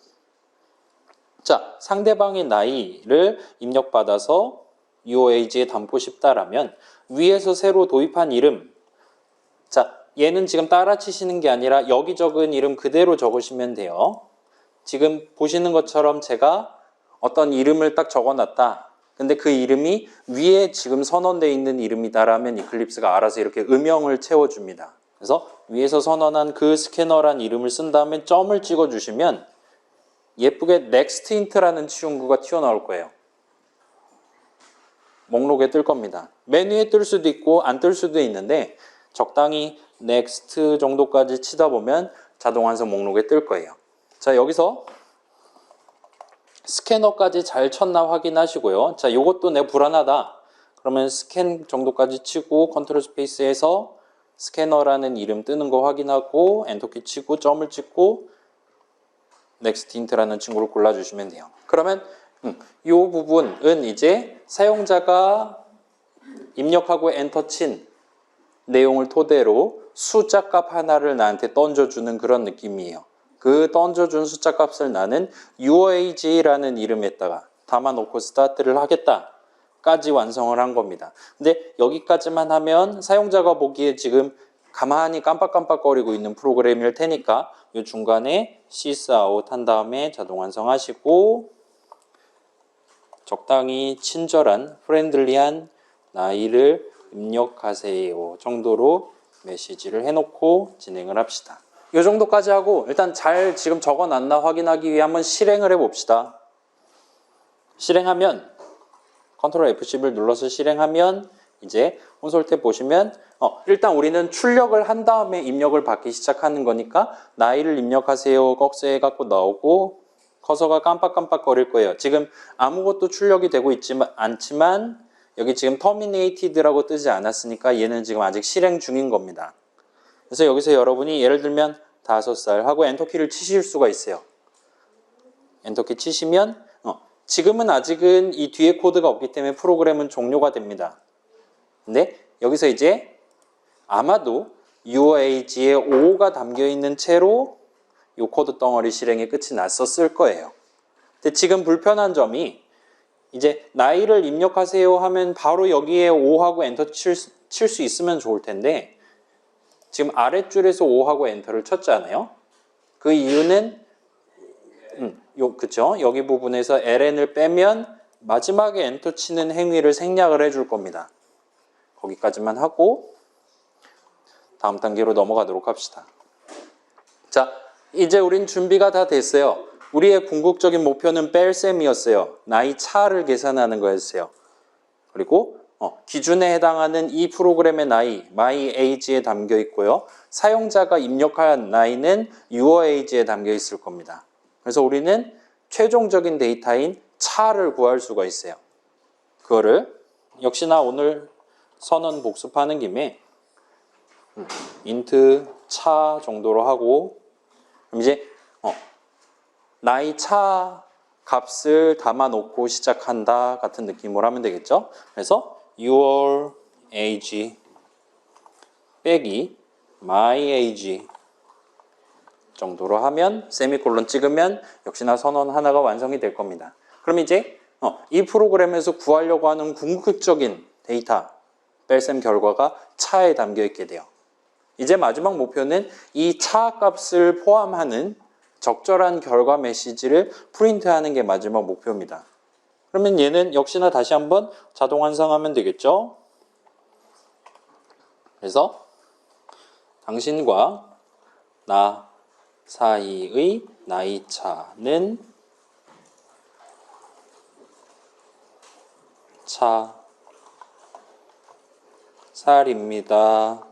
자, 상대방의 나이를 입력받아서 UOAG에 담고 싶다라면 위에서 새로 도입한 이름, 자, 얘는 지금 따라치시는 게 아니라 여기 적은 이름 그대로 적으시면 돼요. 지금 보시는 것처럼 제가 어떤 이름을 딱 적어놨다. 근데 그 이름이 위에 지금 선언되어 있는 이름이다라면 이클립스가 알아서 이렇게 음영을 채워줍니다. 그래서 위에서 선언한 그 스캐너란 이름을 쓴 다음에 점을 찍어주시면 예쁘게 Next Hint라는 치용구가 튀어나올 거예요. 목록에 뜰 겁니다. 메뉴에 뜰 수도 있고 안 뜰 수도 있는데 적당히 Next 정도까지 치다 보면 자동 완성 목록에 뜰 거예요. 자, 여기서 스캐너까지 잘 쳤나 확인하시고요. 자, 요것도 내가 불안하다. 그러면 스캔 정도까지 치고 컨트롤 스페이스에서 스캐너라는 이름 뜨는 거 확인하고 엔터키 치고 점을 찍고 Next Hint라는 친구를 골라주시면 돼요. 그러면 이 부분은 이제 사용자가 입력하고 엔터 친 내용을 토대로 숫자 값 하나를 나한테 던져주는 그런 느낌이에요. 그 던져준 숫자 값을 나는 UOAG라는 이름에다가 담아놓고 스타트를 하겠다까지 완성을 한 겁니다. 근데 여기까지만 하면 사용자가 보기에 지금 가만히 깜빡깜빡거리고 있는 프로그램일 테니까 이 중간에 sys out 한 다음에 자동 완성하시고 적당히 친절한 프렌들리한 나이를 입력하세요 정도로 메시지를 해놓고 진행을 합시다. 이 정도까지 하고 일단 잘 지금 적어놨나 확인하기 위해 한번 실행을 해봅시다. 실행하면 컨트롤 F10을 눌러서 실행하면 이제 콘솔 탭 보시면 일단 우리는 출력을 한 다음에 입력을 받기 시작하는 거니까 나이를 입력하세요 꺽쇠 갖고 나오고 커서가 깜빡깜빡 거릴 거예요. 지금 아무것도 출력이 되고 않지만 여기 지금 terminated라고 뜨지 않았으니까 얘는 지금 아직 실행 중인 겁니다. 그래서 여기서 여러분이 예를 들면 5살 하고 엔터키를 치실 수가 있어요. 엔터키 치시면 지금은 아직은 이 뒤에 코드가 없기 때문에 프로그램은 종료가 됩니다. 근데 여기서 이제 아마도 UOAG에 5가 담겨있는 채로 이 코드 덩어리 실행이 끝이 났었을 거예요. 근데 지금 불편한 점이 이제 나이를 입력하세요 하면 바로 여기에 5하고 엔터 칠 수 있으면 좋을 텐데 지금 아랫줄에서 5하고 엔터를 쳤잖아요. 그 이유는 그쵸? 여기 부분에서 ln을 빼면 마지막에 엔터 치는 행위를 생략을 해줄 겁니다. 거기까지만 하고 다음 단계로 넘어가도록 합시다. 자, 이제 우린 준비가 다 됐어요. 우리의 궁극적인 목표는 뺄셈이었어요. 나이 차를 계산하는 거였어요. 그리고 기준에 해당하는 이 프로그램의 나이, myAge에 담겨 있고요. 사용자가 입력한 나이는 UOAge에 담겨 있을 겁니다. 그래서 우리는 최종적인 데이터인 차를 구할 수가 있어요. 그거를 역시나 오늘 선언 복습하는 김에 int 차 정도로 하고 그럼 이제 나이 차 값을 담아놓고 시작한다 같은 느낌으로 하면 되겠죠. 그래서 your age 빼기 my age 정도로 하면 세미콜론 찍으면 역시나 선언 하나가 완성이 될 겁니다. 그럼 이제 이 프로그램에서 구하려고 하는 궁극적인 데이터 뺄셈 결과가 차에 담겨 있게 돼요. 이제 마지막 목표는 이 차 값을 포함하는 적절한 결과 메시지를 프린트하는 게 마지막 목표입니다. 그러면 얘는 역시나 다시 한번 자동 완성하면 되겠죠. 그래서 당신과 나 사이의 나이 차는 4살입니다.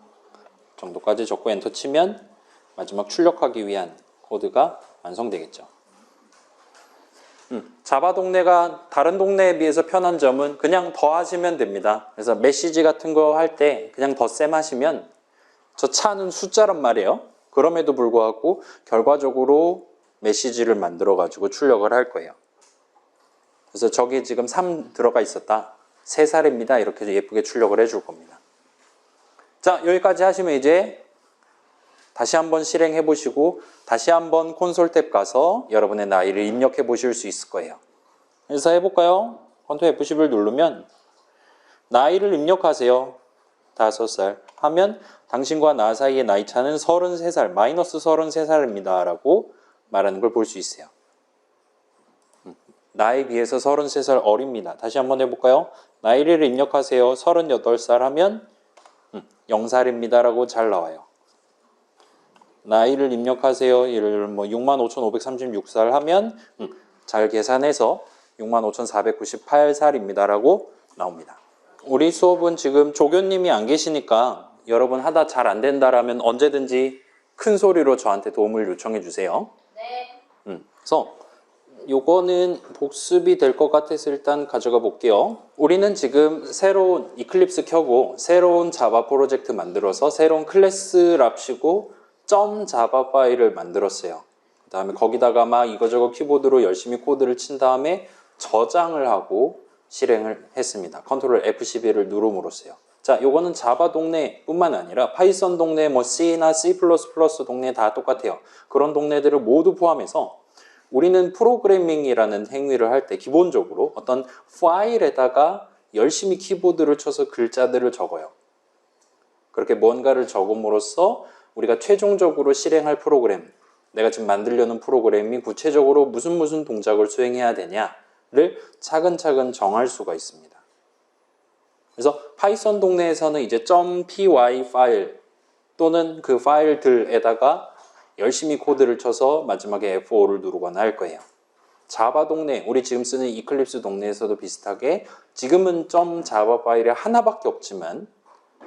정도까지 적고 엔터 치면 마지막 출력하기 위한 코드가 완성되겠죠. 자바 동네가 다른 동네에 비해서 편한 점은 그냥 더 하시면 됩니다. 그래서 메시지 같은 거 할 때 그냥 덧셈 하시면 저 차는 숫자란 말이에요. 그럼에도 불구하고 결과적으로 메시지를 만들어 가지고 출력을 할 거예요. 그래서 저기 지금 3 들어가 있었다. 3살입니다. 이렇게 예쁘게 출력을 해줄 겁니다. 자, 여기까지 하시면 이제 다시 한번 실행해 보시고 다시 한번 콘솔 탭 가서 여러분의 나이를 입력해 보실 수 있을 거예요. 그래서 해볼까요? 컨트롤 F10을 누르면 나이를 입력하세요. 5살 하면 당신과 나 사이의 나이 차는 33살, 마이너스 33살입니다. 라고 말하는 걸 볼 수 있어요. 나이에 비해서 33살 어립니다. 다시 한번 해볼까요? 나이를 입력하세요. 38살 하면 0살입니다. 라고 잘 나와요. 나이를 입력하세요. 예를 들면 뭐 65,536살 하면 잘 계산해서 65,498살입니다. 라고 나옵니다. 우리 수업은 지금 조교님이 안 계시니까 여러분 하다 잘 안 된다라면 언제든지 큰 소리로 저한테 도움을 요청해 주세요. 네. 그래서 요거는 복습이 될 것 같아서 일단 가져가 볼게요. 우리는 지금 새로운 이클립스 켜고 새로운 자바 프로젝트 만들어서 새로운 클래스랍시고 .java 파일을 만들었어요. 그 다음에 거기다가 막 이거저거 키보드로 열심히 코드를 친 다음에 저장을 하고 실행을 했습니다. 컨트롤 F11을 누름으로써요. 자, 요거는 자바 동네뿐만 아니라 파이썬 동네, 뭐 C나 C++ 동네 다 똑같아요. 그런 동네들을 모두 포함해서 우리는 프로그래밍이라는 행위를 할 때 기본적으로 어떤 파일에다가 열심히 키보드를 쳐서 글자들을 적어요. 그렇게 뭔가를 적음으로써 우리가 최종적으로 실행할 프로그램, 내가 지금 만들려는 프로그램이 구체적으로 무슨 동작을 수행해야 되냐를 차근차근 정할 수가 있습니다. 그래서 파이썬 동네에서는 이제 .py 파일 또는 그 파일들에다가 열심히 코드를 쳐서 마지막에 F5를 누르거나 할 거예요. 자바 동네, 우리 지금 쓰는 이클립스 동네에서도 비슷하게 지금은 .java 파일이 하나밖에 없지만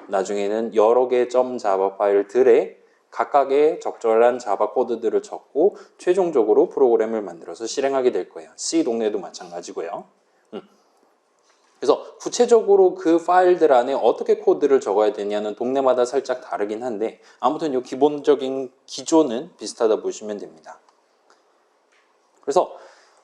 나중에는 여러 개의 .java 파일들에 각각의 적절한 자바 코드들을 적고 최종적으로 프로그램을 만들어서 실행하게 될 거예요. C 동네도 마찬가지고요. 그래서 구체적으로 그 파일들 안에 어떻게 코드를 적어야 되냐는 동네마다 살짝 다르긴 한데 아무튼 이 기본적인 기조는 비슷하다 보시면 됩니다. 그래서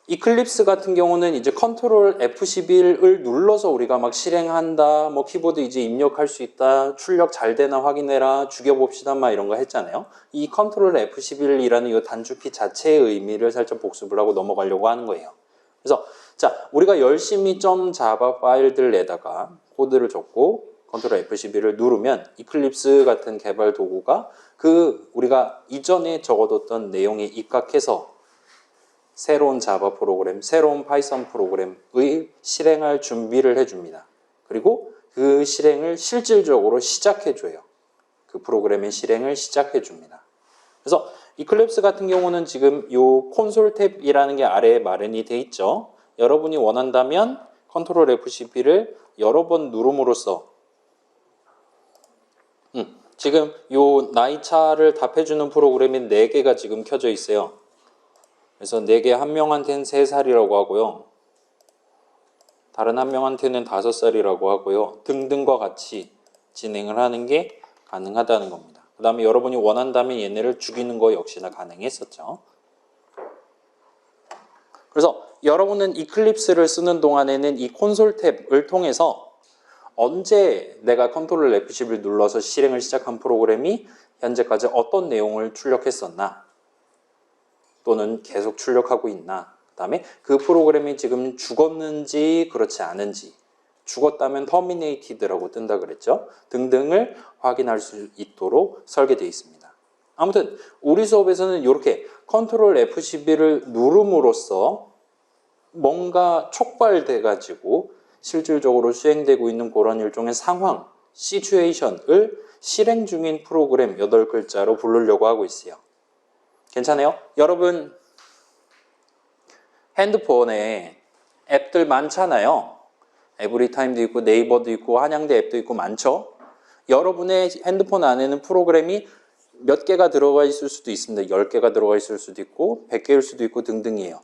이클립스 같은 경우는 이제 컨트롤 F11을 눌러서 우리가 막 실행한다, 뭐 키보드 이제 입력할 수 있다, 출력 잘 되나 확인해라, 죽여봅시다, 막 이런 거 했잖아요. 이 컨트롤 F11이라는 이 단축키 자체의 의미를 살짝 복습을 하고 넘어가려고 하는 거예요. 그래서 자, 우리가 열심히 .java 파일들에다가 코드를 적고 컨트롤 F11을 누르면 이클립스 같은 개발 도구가 그 우리가 이전에 적어뒀던 내용에 입각해서 새로운 자바 프로그램, 새로운 파이썬 프로그램의 실행할 준비를 해줍니다. 그리고 그 실행을 실질적으로 시작해줘요. 그 프로그램의 실행을 시작해줍니다. 그래서 이클립스 같은 경우는 지금 이 콘솔 탭이라는 게 아래에 마련이 돼 있죠. 여러분이 원한다면 컨트롤 F12를 여러 번 누름으로써 지금 이 나이차를 답해주는 프로그램이 4개가 지금 켜져 있어요. 그래서 4개 한 명한테는 3살이라고 하고요. 다른 한 명한테는 5살이라고 하고요. 등등과 같이 진행을 하는 게 가능하다는 겁니다. 그 다음에 여러분이 원한다면 얘네를 죽이는 거 역시나 가능했었죠. 그래서 여러분은 이클립스를 쓰는 동안에는 이 콘솔 탭을 통해서 언제 내가 컨트롤 F10을 눌러서 실행을 시작한 프로그램이 현재까지 어떤 내용을 출력했었나 또는 계속 출력하고 있나 그 다음에 그 프로그램이 지금 죽었는지 그렇지 않은지 죽었다면 terminated라고 뜬다 그랬죠. 등등을 확인할 수 있도록 설계되어 있습니다. 아무튼 우리 수업에서는 이렇게 컨트롤 F11을 누름으로써 뭔가 촉발돼 가지고 실질적으로 수행되고 있는 그런 일종의 상황, 시츄에이션을 실행 중인 프로그램 8글자로 부르려고 하고 있어요. 괜찮아요? 여러분 핸드폰에 앱들 많잖아요. 에브리타임도 있고 네이버도 있고 한양대 앱도 있고 많죠. 여러분의 핸드폰 안에는 프로그램이 몇 개가 들어가 있을 수도 있습니다. 10개가 들어가 있을 수도 있고 100개일 수도 있고 등등이에요.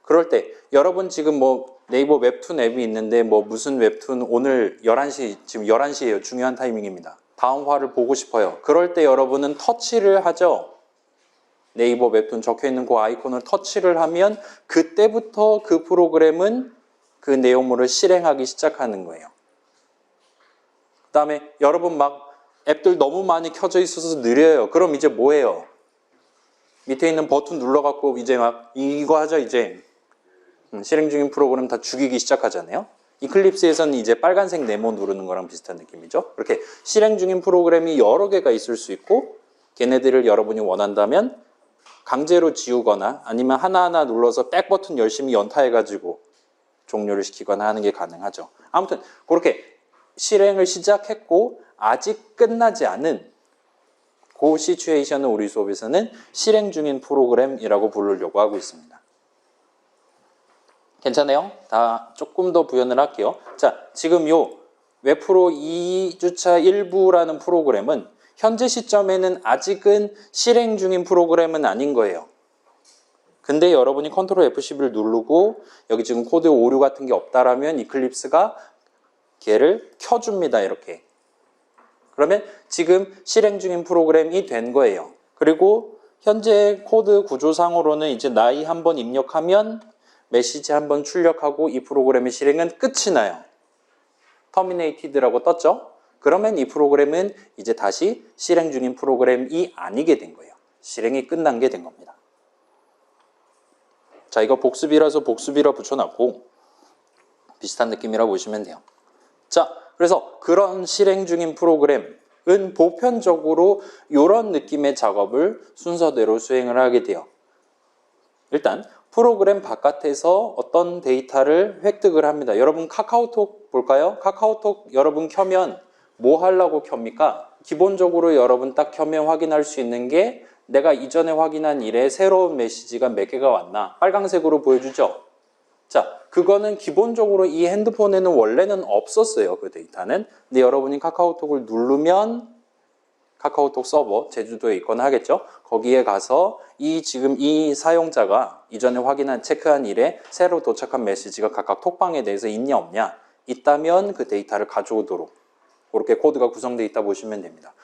그럴 때 여러분 지금 뭐 네이버 웹툰 앱이 있는데 뭐 무슨 웹툰 오늘 11시 지금 11시예요. 중요한 타이밍입니다. 다음 화를 보고 싶어요. 그럴 때 여러분은 터치를 하죠. 네이버 웹툰 적혀있는 그 아이콘을 터치를 하면 그때부터 그 프로그램은 그 내용물을 실행하기 시작하는 거예요. 그 다음에 여러분 막 앱들 너무 많이 켜져 있어서 느려요. 그럼 이제 뭐예요? 밑에 있는 버튼 눌러갖고 이제 막 이거 하자 이제 실행 중인 프로그램 다 죽이기 시작하잖아요. 이클립스에서는 이제 빨간색 네모 누르는 거랑 비슷한 느낌이죠. 그렇게 실행 중인 프로그램이 여러 개가 있을 수 있고 걔네들을 여러분이 원한다면 강제로 지우거나 아니면 하나하나 눌러서 백 버튼 열심히 연타해가지고 종료를 시키거나 하는 게 가능하죠. 아무튼 그렇게 실행을 시작했고 아직 끝나지 않은 그 시츄에이션을 우리 수업에서는 실행 중인 프로그램이라고 부르려고 하고 있습니다. 괜찮아요? 다 조금 더 부연을 할게요. 자, 지금 요 웹프로 2주차 1부라는 프로그램은 현재 시점에는 아직은 실행 중인 프로그램은 아닌 거예요. 근데 여러분이 컨트롤 F11을 누르고 여기 지금 코드 오류 같은 게 없다라면 이클립스가 걔를 켜줍니다. 이렇게. 그러면 지금 실행 중인 프로그램이 된 거예요. 그리고 현재 코드 구조상으로는 이제 나이 한번 입력하면 메시지 한번 출력하고 이 프로그램의 실행은 끝이 나요. 터미네이티드라고 떴죠? 그러면 이 프로그램은 이제 다시 실행 중인 프로그램이 아니게 된 거예요. 실행이 끝난 게 된 겁니다. 자, 이거 복습이라서 복습이라 붙여놨고 비슷한 느낌이라고 보시면 돼요. 자, 그래서 그런 실행 중인 프로그램은 보편적으로 이런 느낌의 작업을 순서대로 수행을 하게 돼요. 일단 프로그램 바깥에서 어떤 데이터를 획득을 합니다. 여러분 카카오톡 볼까요? 카카오톡 여러분 켜면 뭐 하려고 켭니까? 기본적으로 여러분 딱 켜면 확인할 수 있는 게 내가 이전에 확인한 일에 새로운 메시지가 몇 개가 왔나? 빨간색으로 보여주죠? 자, 그거는 기본적으로 이 핸드폰에는 원래는 없었어요. 그 데이터는. 근데 여러분이 카카오톡을 누르면 카카오톡 서버, 제주도에 있거나 하겠죠. 거기에 가서 지금 이 사용자가 이전에 확인한 체크한 일에 새로 도착한 메시지가 각각 톡방에 대해서 있냐 없냐 있다면 그 데이터를 가져오도록 그렇게 코드가 구성되어 있다 보시면 됩니다.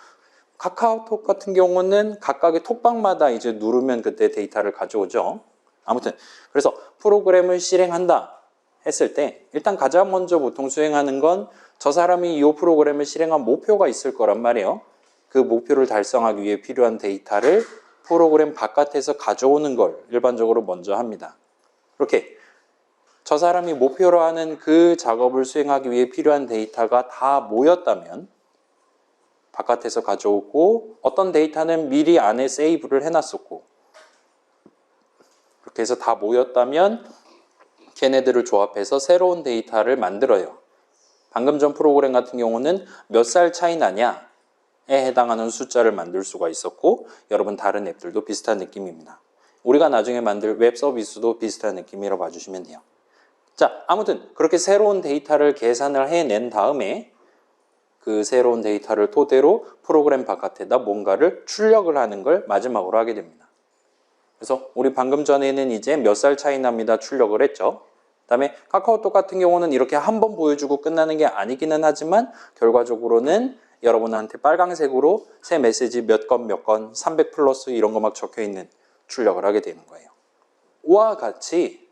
카카오톡 같은 경우는 각각의 톡방마다 이제 누르면 그때 데이터를 가져오죠. 아무튼 그래서 프로그램을 실행한다 했을 때 일단 가장 먼저 보통 수행하는 건 저 사람이 이 프로그램을 실행한 목표가 있을 거란 말이에요. 그 목표를 달성하기 위해 필요한 데이터를 프로그램 바깥에서 가져오는 걸 일반적으로 먼저 합니다. 그렇게 저 사람이 목표로 하는 그 작업을 수행하기 위해 필요한 데이터가 다 모였다면 바깥에서 가져오고 어떤 데이터는 미리 안에 세이브를 해놨었고 그렇게 해서 다 모였다면 걔네들을 조합해서 새로운 데이터를 만들어요. 방금 전 프로그램 같은 경우는 몇 살 차이 나냐에 해당하는 숫자를 만들 수가 있었고 여러분 다른 앱들도 비슷한 느낌입니다. 우리가 나중에 만들 웹 서비스도 비슷한 느낌이라고 봐주시면 돼요. 자, 아무튼 그렇게 새로운 데이터를 계산을 해낸 다음에 그 새로운 데이터를 토대로 프로그램 바깥에다 뭔가를 출력을 하는 걸 마지막으로 하게 됩니다. 그래서 우리 방금 전에는 이제 몇 살 차이 납니다 출력을 했죠. 그 다음에 카카오톡 같은 경우는 이렇게 한 번 보여주고 끝나는 게 아니기는 하지만 결과적으로는 여러분한테 빨강색으로 새 메시지 몇 건 300 플러스 이런 거 막 적혀 있는 출력을 하게 되는 거예요. 이와 같이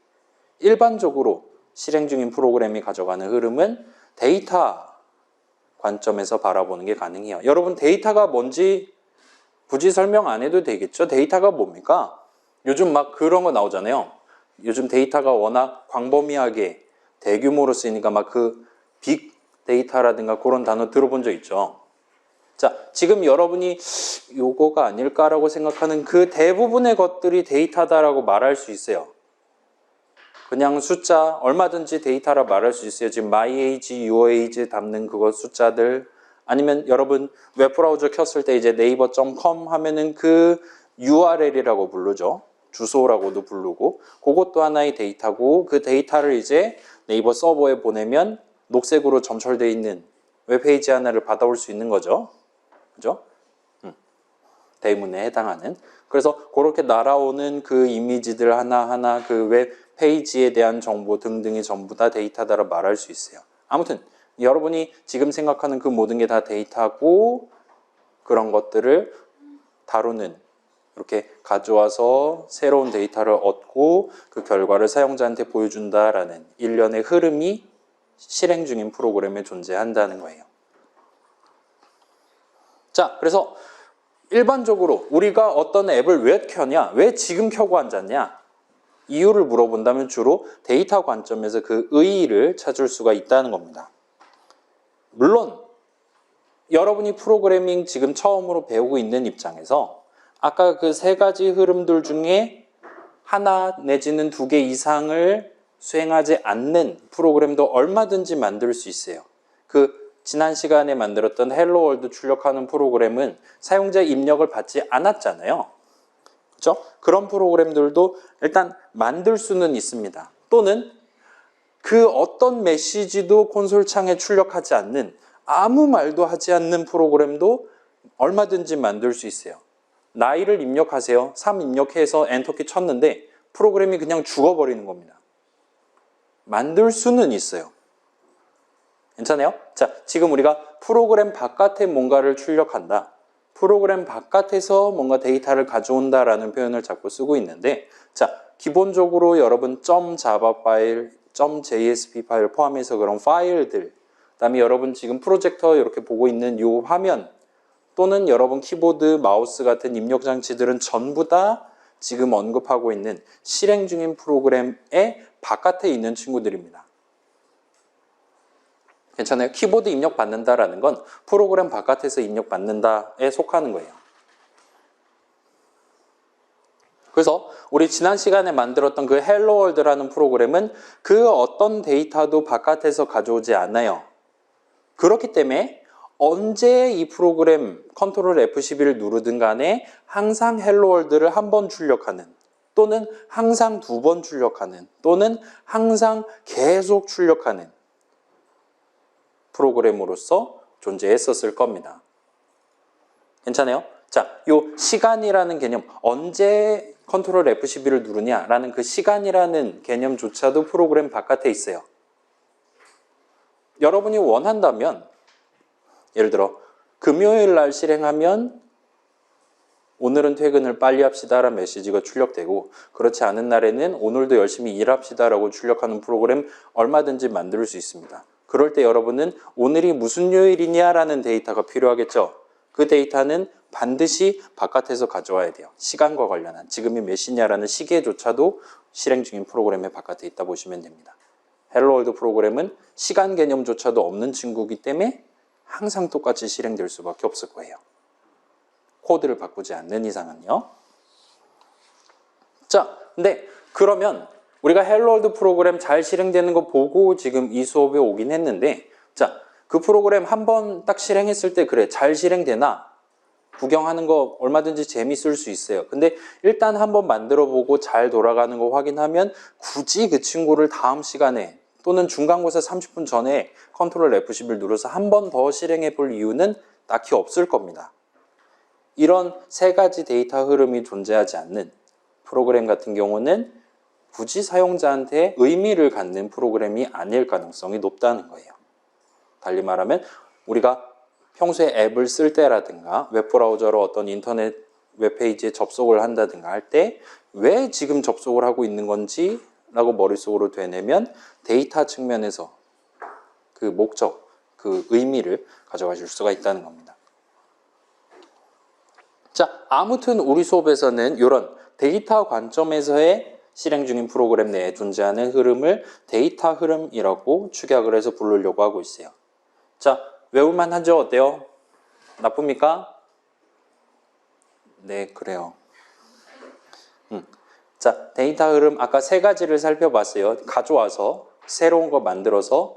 일반적으로 실행 중인 프로그램이 가져가는 흐름은 데이터 관점에서 바라보는 게 가능해요. 여러분 데이터가 뭔지 굳이 설명 안 해도 되겠죠? 데이터가 뭡니까? 요즘 막 그런 거 나오잖아요. 요즘 데이터가 워낙 광범위하게 대규모로 쓰이니까 막 그 빅 데이터라든가 그런 단어 들어본 적 있죠. 자, 지금 여러분이 요거가 아닐까라고 생각하는 그 대부분의 것들이 데이터다라고 말할 수 있어요. 그냥 숫자 얼마든지 데이터라 말할 수 있어요. 지금 my age, your age 담는 그거 숫자들 아니면 여러분 웹브라우저 켰을 때 이제 네이버.com 하면은 그 URL이라고 부르죠. 주소라고도 부르고 그것도 하나의 데이터고 그 데이터를 이제 네이버 서버에 보내면 녹색으로 점철되어 있는 웹페이지 하나를 받아올 수 있는 거죠. 그죠? 대문에 해당하는. 그래서 그렇게 날아오는 그 이미지들 하나하나 그 웹 페이지에 대한 정보 등등이 전부 다 데이터다라 말할 수 있어요. 아무튼 여러분이 지금 생각하는 그 모든 게 다 데이터고 그런 것들을 다루는 이렇게 가져와서 새로운 데이터를 얻고 그 결과를 사용자한테 보여준다라는 일련의 흐름이 실행 중인 프로그램에 존재한다는 거예요. 자, 그래서 일반적으로 우리가 어떤 앱을 왜 켜냐? 왜 지금 켜고 앉았냐? 이유를 물어본다면 주로 데이터 관점에서 그 의의를 찾을 수가 있다는 겁니다. 물론 여러분이 프로그래밍 지금 처음으로 배우고 있는 입장에서 아까 그 세 가지 흐름들 중에 하나 내지는 두 개 이상을 수행하지 않는 프로그램도 얼마든지 만들 수 있어요. 그 지난 시간에 만들었던 헬로 월드 출력하는 프로그램은 사용자 입력을 받지 않았잖아요. 그렇죠? 그런 프로그램들도 일단 만들 수는 있습니다. 또는 그 어떤 메시지도 콘솔 창에 출력하지 않는 아무 말도 하지 않는 프로그램도 얼마든지 만들 수 있어요. 나이를 입력하세요. 3 입력해서 엔터키 쳤는데 프로그램이 그냥 죽어버리는 겁니다. 만들 수는 있어요. 괜찮아요? 자, 지금 우리가 프로그램 바깥에 뭔가를 출력한다. 프로그램 바깥에서 뭔가 데이터를 가져온다라는 표현을 자꾸 쓰고 있는데, 자, 기본적으로 여러분 .java 파일, .jsp 파일 포함해서 그런 파일들, 그다음에 여러분 지금 프로젝터 이렇게 보고 있는 이 화면 또는 여러분 키보드, 마우스 같은 입력 장치들은 전부 다 지금 언급하고 있는 실행 중인 프로그램의 바깥에 있는 친구들입니다. 괜찮아요? 키보드 입력 받는다라는 건 프로그램 바깥에서 입력 받는다에 속하는 거예요. 그래서 우리 지난 시간에 만들었던 그 헬로 월드라는 프로그램은 그 어떤 데이터도 바깥에서 가져오지 않아요. 그렇기 때문에 언제 이 프로그램 컨트롤 F12를 누르든 간에 항상 헬로 월드를 한 번 출력하는 또는 항상 2번 출력하는 또는 항상 계속 출력하는 프로그램으로서 존재했었을 겁니다. 괜찮아요? 자, 요 시간이라는 개념, 언제 컨트롤 F12를 누르냐라는 그 시간이라는 개념조차도 프로그램 바깥에 있어요. 여러분이 원한다면 예를 들어 금요일 날 실행하면 오늘은 퇴근을 빨리 합시다라는 메시지가 출력되고 그렇지 않은 날에는 오늘도 열심히 일합시다라고 출력하는 프로그램 얼마든지 만들 수 있습니다. 그럴 때 여러분은 오늘이 무슨 요일이냐라는 데이터가 필요하겠죠. 그 데이터는 반드시 바깥에서 가져와야 돼요. 시간과 관련한 지금이 몇 시냐라는 시계조차도 실행 중인 프로그램의 바깥에 있다 보시면 됩니다. 헬로월드 프로그램은 시간 개념조차도 없는 친구이기 때문에 항상 똑같이 실행될 수밖에 없을 거예요. 코드를 바꾸지 않는 이상은요. 자, 근데 그러면 우리가 헬로월드 프로그램 잘 실행되는 거 보고 지금 이 수업에 오긴 했는데, 자, 그 프로그램 한번 딱 실행했을 때 그래 잘 실행되나? 구경하는 거 얼마든지 재밌을 수 있어요. 근데 일단 한번 만들어 보고 잘 돌아가는 거 확인하면 굳이 그 친구를 다음 시간에 또는 중간고사 30분 전에 컨트롤 F11 눌러서 한 번 더 실행해 볼 이유는 딱히 없을 겁니다. 이런 세 가지 데이터 흐름이 존재하지 않는 프로그램 같은 경우는 굳이 사용자한테 의미를 갖는 프로그램이 아닐 가능성이 높다는 거예요. 달리 말하면 우리가 평소에 앱을 쓸 때라든가 웹브라우저로 어떤 인터넷 웹페이지에 접속을 한다든가 할 때 왜 지금 접속을 하고 있는 건지 라고 머릿속으로 되뇌면 데이터 측면에서 그 목적, 그 의미를 가져가실 수가 있다는 겁니다. 자, 아무튼 우리 수업에서는 이런 데이터 관점에서의 실행 중인 프로그램 내에 존재하는 흐름을 데이터 흐름이라고 축약을 해서 부르려고 하고 있어요. 자, 외울만 하죠? 어때요? 나쁩니까? 네, 그래요. 자, 데이터 흐름 아까 세 가지를 살펴봤어요. 가져와서 새로운 거 만들어서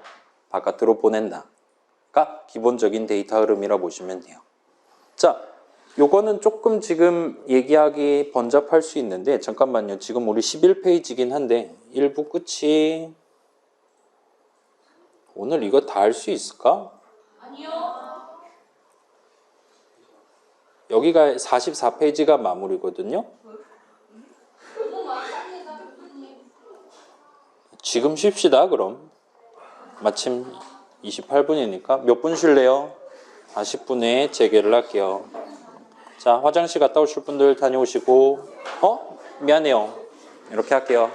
바깥으로 보낸다가 기본적인 데이터 흐름이라 보시면 돼요. 자, 요거는 조금 지금 얘기하기 번잡할 수 있는데 잠깐만요. 지금 우리 11페이지긴 한데 1부 끝이 오늘 이거 다 할 수 있을까? 아니요. 여기가 44페이지가 마무리거든요. 지금 쉽시다 그럼. 마침 28분이니까 몇 분 쉴래요? 40분에 재개를 할게요. 자, 화장실 갔다 오실 분들 다녀오시고 미안해요. 이렇게 할게요.